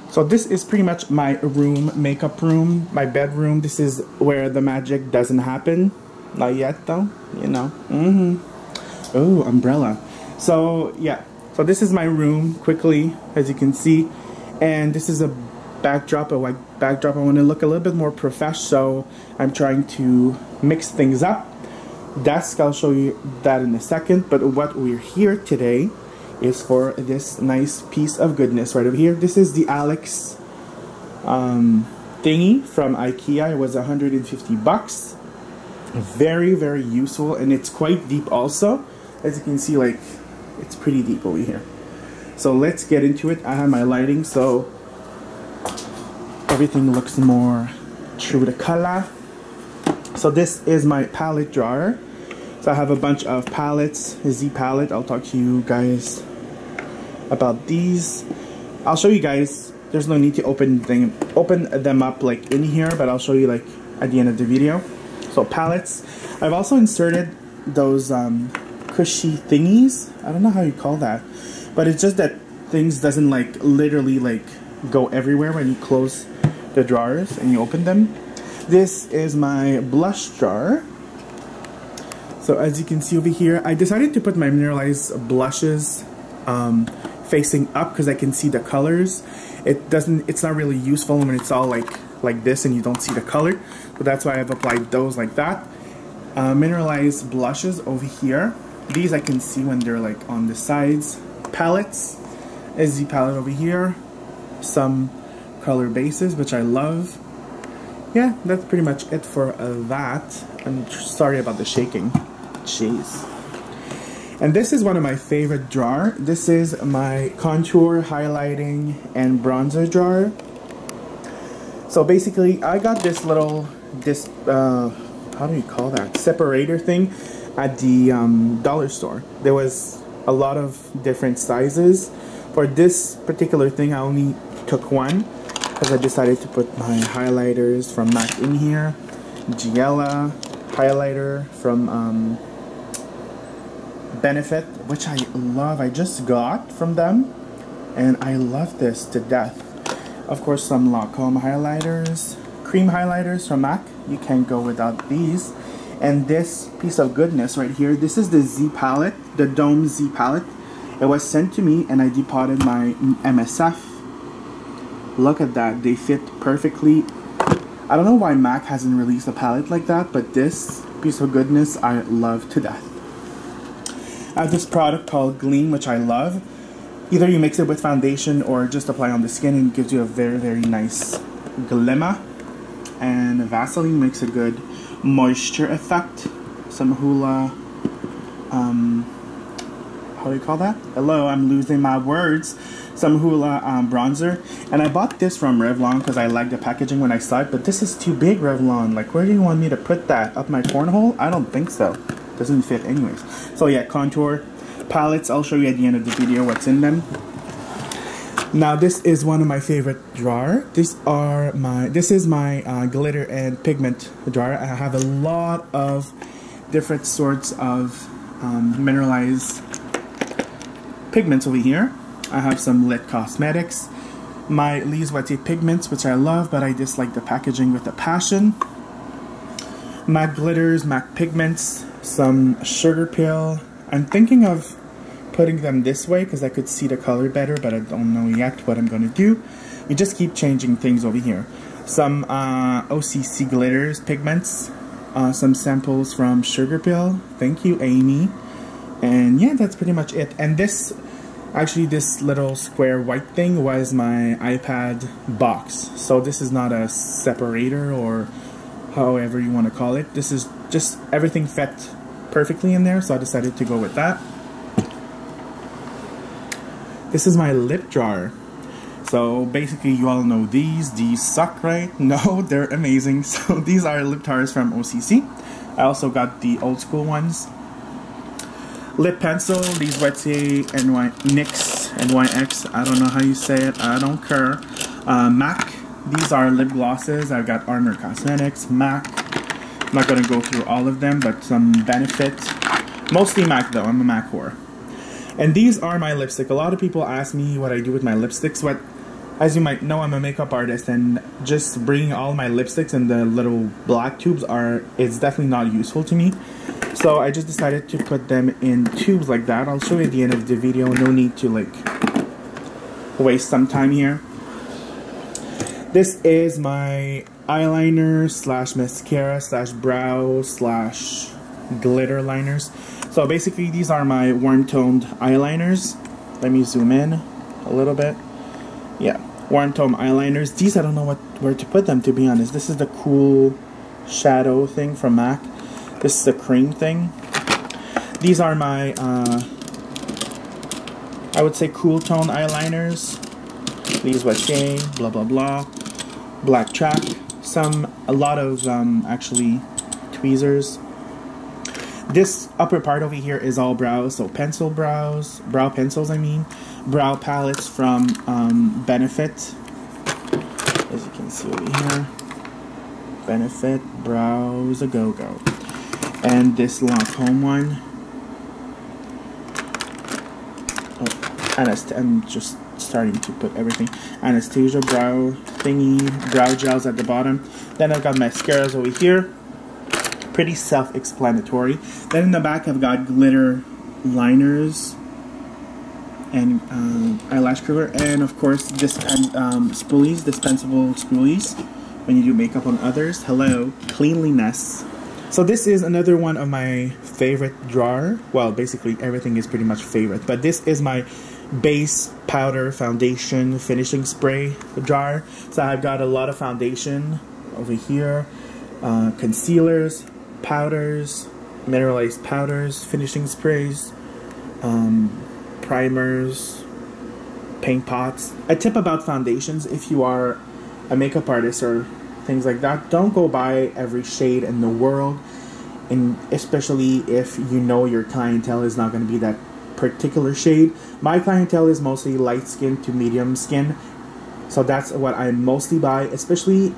So this is pretty much my room, makeup room, my bedroom. This is where the magic doesn't happen. Not yet though, you know. Oh, umbrella. So yeah, so this is my room quickly, as you can see. And this is a backdrop, a white backdrop. I want to look a little bit more professional, so I'm trying to mix things up. Desk, I'll show you that in a second. But what we're here today is for this nice piece of goodness right over here. This is the Alex thingy from IKEA. It was 150 bucks. Very, very useful, and it's quite deep also. As you can see, like, it's pretty deep over here. So let's get into it. I have my lighting, so everything looks more true to color. So this is my palette drawer. So I have a bunch of palettes, a Z palette. I'll talk to you guys about these. I'll show you guys. There's no need to open them up like in here, but I'll show you like at the end of the video. So palettes. I've also inserted those cushy thingies. I don't know how you call that, but it's just that things doesn't like literally like go everywhere when you close the drawers and you open them. This is my blush jar. So as you can see over here, I decided to put my mineralized blushes facing up because I can see the colors. It's not really useful when it's all like this and you don't see the color. So that's why I've applied those like that. Mineralized blushes over here. These I can see when they're like on the sides. Palettes. SZ palette over here. Some color bases, which I love. Yeah, that's pretty much it for that. I'm sorry about the shaking. Jeez. And this is one of my favorite drawer. This is my contour, highlighting, and bronzer drawer. So basically, I got this little, how do you call that? Separator thing at the dollar store. There was a lot of different sizes. For this particular thing, I only took one because I decided to put my highlighters from MAC in here. Giella highlighter from Benefit, which I love. I just got from them and I love this to death. Of course, some Lancome highlighters, cream highlighters from MAC. You can't go without these. And this piece of goodness right here, this is the Z palette, the Dome Z palette. It was sent to me and I depotted my MSF. Look at that, they fit perfectly. I don't know why MAC hasn't released a palette like that, but this piece of goodness I love to death. I have this product called Gleam, which I love. Either you mix it with foundation or just apply on the skin and it gives you a very, very nice glimmer. And Vaseline makes a good moisture effect. Some Hoola, how do you call that? Hello, I'm losing my words. Some Hoola bronzer. And I bought this from Revlon because I liked the packaging when I saw it, but this is too big, Revlon. Like, where do you want me to put that? Up my cornhole? I don't think so. Doesn't fit anyways. So yeah, contour palettes. I'll show you at the end of the video what's in them. Now this is one of my favorite drawer. This is my glitter and pigment drawer. I have a lot of different sorts of mineralized pigments over here. I have some Lit Cosmetics, my Lise Watier pigments, which I love, but I dislike the packaging with a passion. MAC glitters, MAC pigments, some Sugar Pill. I'm thinking of putting them this way because I could see the color better, but I don't know yet what I'm going to do. We just keep changing things over here. Some OCC glitters, pigments, some samples from Sugar Pill. Thank you, Amy. And yeah, that's pretty much it. And this, actually this little square white thing was my iPad box. So this is not a separator or however you want to call it. This is just everything fit perfectly in there, so I decided to go with that. This is my lip jar. So basically you all know these suck, right? No, they're amazing. So these are lip jars from OCC. I also got the old school ones. Lip pencil, these Wetier NYX, NYX, I don't know how you say it, I don't care. MAC, these are lip glosses. I've got Armor Cosmetics, MAC. I'm not going to go through all of them, but some Benefit. Mostly MAC though, I'm a MAC whore. And these are my lipstick. A lot of people ask me what I do with my lipsticks. What As you might know, I'm a makeup artist, and just bringing all my lipsticks in the little black tubes is definitely not useful to me. So I just decided to put them in tubes like that. I'll show you at the end of the video. No need to like waste some time here. This is my eyeliner slash mascara slash brow slash glitter liners. So basically these are my warm toned eyeliners. Let me zoom in a little bit. Yeah, warm tone eyeliners. These I don't know where to put them, to be honest. This is the cool shadow thing from MAC. This is the cream thing. These are my I would say cool tone eyeliners. These Wattier, blah blah blah. Black track. A lot of actually tweezers. This upper part over here is all brows, so brow pencils I mean, brow palettes from Benefit, as you can see over here, Benefit Brows a Go-Go, and this Lancome one, I'm just starting to put everything, Anastasia brow thingy, brow gels at the bottom, then I've got mascaras over here. Pretty self-explanatory. Then in the back I've got glitter liners and eyelash curler, and of course spoolies, dispensable spoolies when you do makeup on others. Hello, cleanliness. So this is another one of my favorite drawer. Well, basically everything is pretty much favorite, but this is my base powder foundation finishing spray jar. So I've got a lot of foundation over here, concealers, powders, mineralized powders, finishing sprays, primers, paint pots. A tip about foundations: if you are a makeup artist or things like that, don't go buy every shade in the world, and especially if you know your clientele is not going to be that particular shade. My clientele is mostly light skin to medium skin, so that's what I mostly buy, especially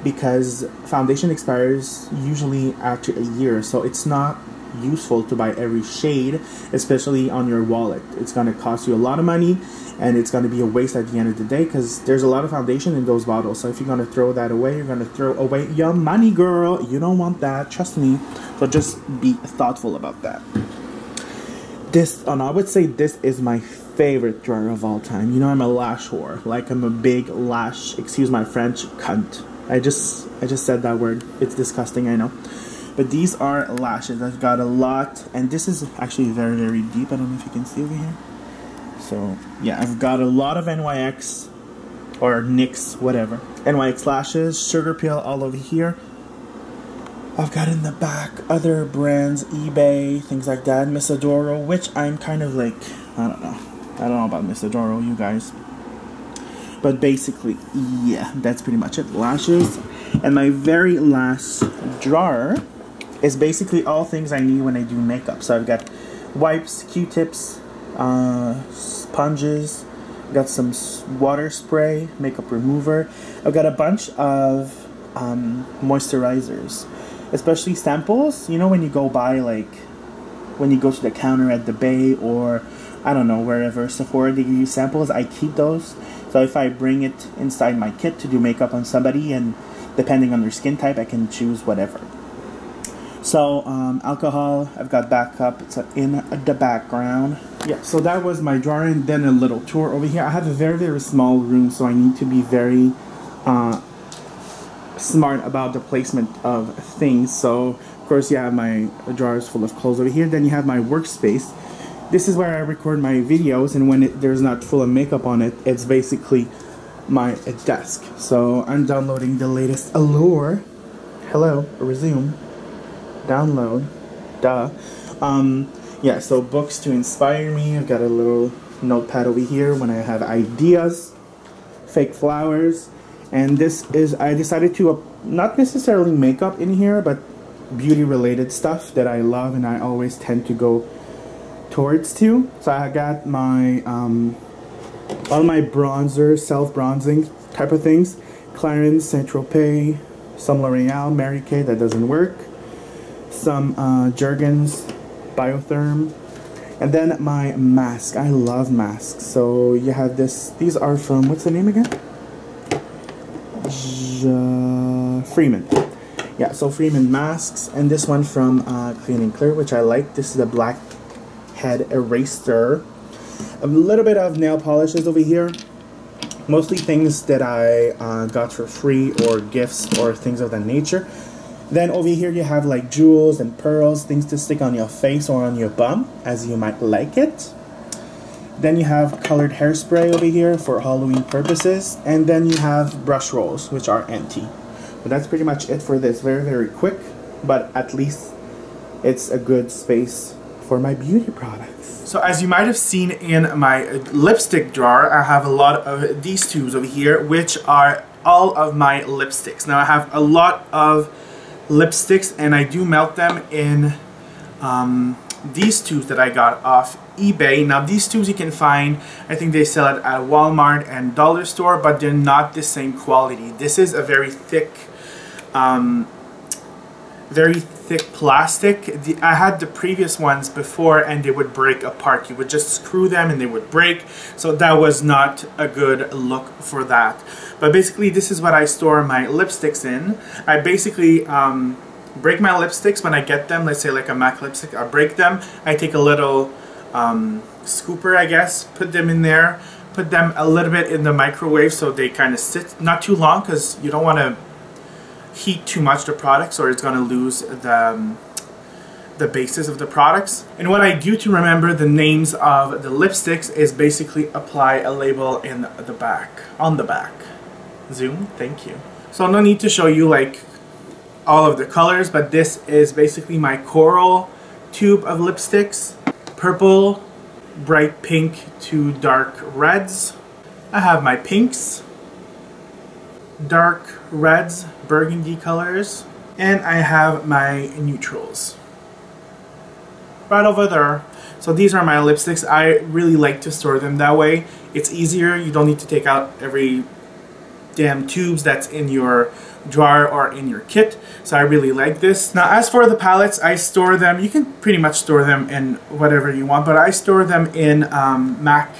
because foundation expires usually after a year, so it's not useful to buy every shade, especially on your wallet. It's going to cost you a lot of money, and it's going to be a waste at the end of the day, because there's a lot of foundation in those bottles. So if you're going to throw that away, you're going to throw away your money, girl. You don't want that, trust me. So just be thoughtful about that. I would say this is my favorite drawer of all time. You know, I'm a lash whore. Like, I'm a big lash, excuse my French, cunt. I just said that word. It's disgusting, I know. But these are lashes. I've got a lot, and this is actually very, very deep. I don't know if you can see over here. So yeah, I've got a lot of NYX or NYX, whatever. NYX lashes, Sugar Pill all over here. I've got in the back other brands, eBay, things like that. Miss Adoro, which I'm kind of like, I don't know about Miss Adoro, you guys. But basically, yeah, that's pretty much it. Lashes. And my very last drawer is basically all things I need when I do makeup. So I've got wipes, Q-tips, sponges, got some water spray, makeup remover. I've got a bunch of moisturizers, especially samples. You know, when you go buy, like, when you go to the counter at the Bay or, I don't know, wherever, Sephora, they give you samples. I keep those. So if I bring it inside my kit to do makeup on somebody, and depending on their skin type, I can choose whatever. So, alcohol, I've got backup. It's in the background. Yeah, so that was my drawer, and then a little tour over here. I have a very, very small room, so I need to be very smart about the placement of things. So, of course, you have my drawers full of clothes over here. Then you have my workspace. This is where I record my videos, and when there's not full of makeup on it, it's basically my desk. So I'm downloading the latest Allure. Hello, resume, download, duh. Yeah, so books to inspire me. I've got a little notepad over here when I have ideas, fake flowers, and this is, I decided to not necessarily makeup in here, but beauty related stuff that I love and I always tend to go towards to. So I got my all my bronzer, self-bronzing type of things. Clarins, Saint-Tropez, some L'Oreal, Mary Kay, that doesn't work. Some Jergens, Biotherm. And then my mask. I love masks. So you have this. These are from, what's the name again? Freeman. Yeah, so Freeman masks. And this one from Clean and Clear, which I like. This is a black head eraser. A little bit of nail polishes over here. Mostly things that I got for free or gifts or things of that nature. Then over here you have like jewels and pearls, things to stick on your face or on your bum, as you might like it. Then you have colored hairspray over here for Halloween purposes. And then you have brush rolls, which are empty. But that's pretty much it for this. Very, very quick, but at least it's a good space for my beauty products. So as you might have seen in my lipstick drawer, I have a lot of these tubes over here, which are all of my lipsticks. Now I have a lot of lipsticks and I do melt them in these tubes that I got off eBay. Now these tubes you can find, I think they sell it at Walmart and dollar store, but they're not the same quality. This is a very thick plastic. I had the previous ones before and they would break apart. You would just screw them and they would break, so that was not a good look for that. But basically this is what I store my lipsticks in. I basically break my lipsticks when I get them. Let's say like a MAC lipstick, I break them, I take a little scooper, I guess, put them in there, put them a little bit in the microwave so they kind of sit, not too long because you don't want to heat too much the products or it's going to lose the basis of the products. And what I do to remember the names of the lipsticks is basically apply a label in the back, on the back. Zoom, thank you. So no need to show you like all of the colors, but this is basically my coral tube of lipsticks. Purple, bright pink to dark reds. I have my pinks, dark reds, burgundy colors, and I have my neutrals right over there. So these are my lipsticks. I really like to store them that way. It's easier. You don't need to take out every damn tubes that's in your drawer or in your kit. So I really like this. Now as for the palettes, I store them, you can pretty much store them in whatever you want, but I store them in MAC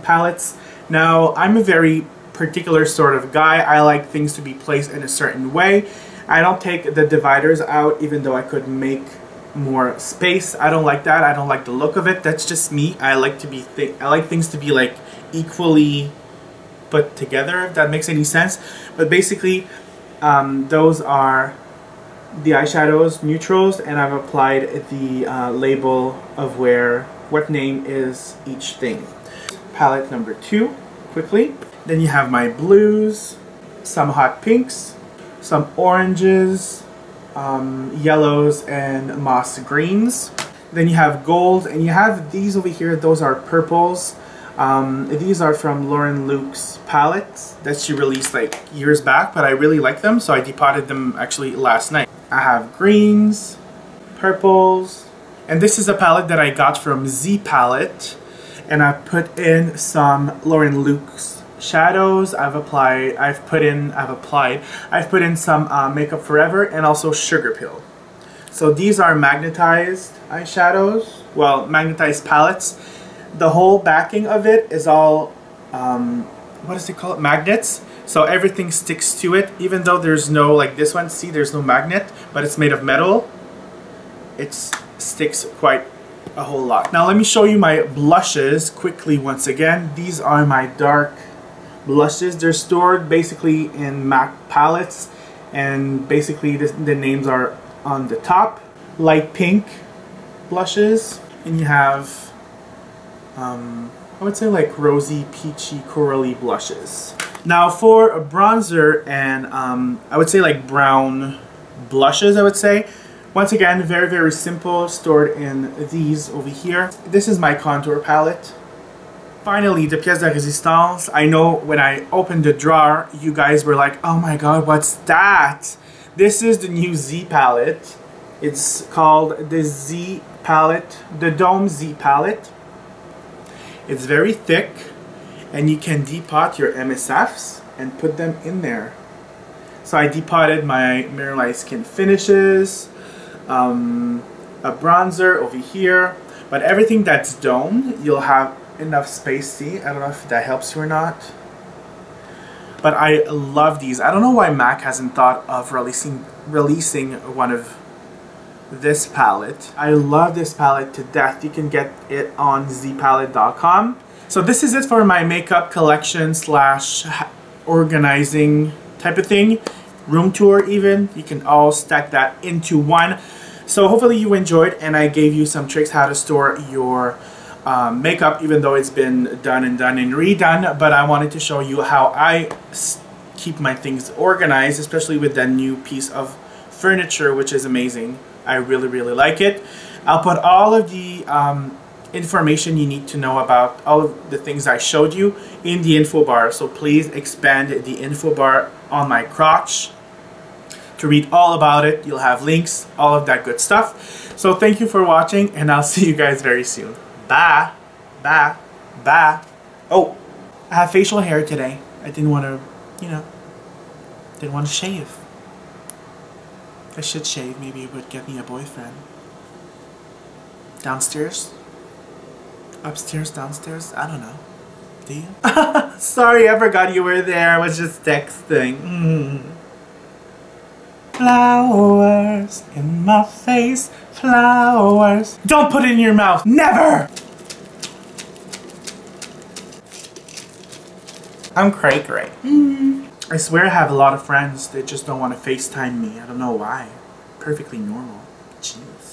palettes. Now I'm a very particular sort of guy. I like things to be placed in a certain way. I don't take the dividers out even though I could make more space. I don't like that. I don't like the look of it. That's just me. I like to be I like things to be like equally put together, if that makes any sense. But basically those are the eyeshadows, neutrals, and I've applied the label of what name is each thing. Palette number 2 quickly. Then you have my blues, some hot pinks, some oranges, yellows, and moss greens. Then you have gold, and you have these over here. Those are purples. These are from Lauren Luke's palettes that she released like years back, but I really like them, so I depotted them actually last night. I have greens, purples, and this is a palette that I got from Z Palette, and I put in some Lauren Luke's shadows. I've put in some Makeup Forever and also Sugar Pill. So these are magnetized eyeshadows, well, magnetized palettes. The whole backing of it is all, what does it call it? Magnets. So everything sticks to it, even though there's no, like this one, see, there's no magnet, but it's made of metal. It sticks quite a whole lot. Now let me show you my blushes quickly once again. These are my dark blushes. They're stored basically in MAC palettes, and basically the names are on the top. Light pink blushes, and you have I would say like rosy, peachy, corally blushes. Now for a bronzer and I would say like brown blushes, I would say. Once again, very, very simple, stored in these over here. This is my contour palette. Finally, the pièce de résistance. I know when I opened the drawer, you guys were like, oh my god, what's that? This is the new Z palette. It's called the Z palette, the Dome Z palette. It's very thick, and you can depot your MSFs and put them in there. So I depotted my Mirror Light Skin Finishes, a bronzer over here, But everything that's domed, you'll have enough space. See, I don't know if that helps you or not. But I love these. I don't know why MAC hasn't thought of releasing one of this palette. I love this palette to death. You can get it on zpalette.com. So this is it for my makeup collection slash organizing type of thing. Room tour even. You can all stack that into one. So hopefully you enjoyed, and I gave you some tricks how to store your makeup, even though it's been done and redone. But I wanted to show you how I keep my things organized, especially with that new piece of furniture, which is amazing. I really, really like it. I'll put all of the information you need to know about all of the things I showed you in the info bar. So please expand the info bar on my crotch to read all about it. You'll have links, all of that good stuff. So thank you for watching, and I'll see you guys very soon. Bye. Bye. Bye. Oh, I have facial hair today. I didn't want to, you know, didn't want to shave. I should shave. Maybe it would get me a boyfriend. Downstairs? Upstairs? Downstairs? I don't know. Do you? Sorry, I forgot you were there. I was just texting. Flowers in my face. Flowers. Don't put it in your mouth. Never! I'm cray-cray. I swear I have a lot of friends that just don't want to FaceTime me. I don't know why. Perfectly normal. Jeez.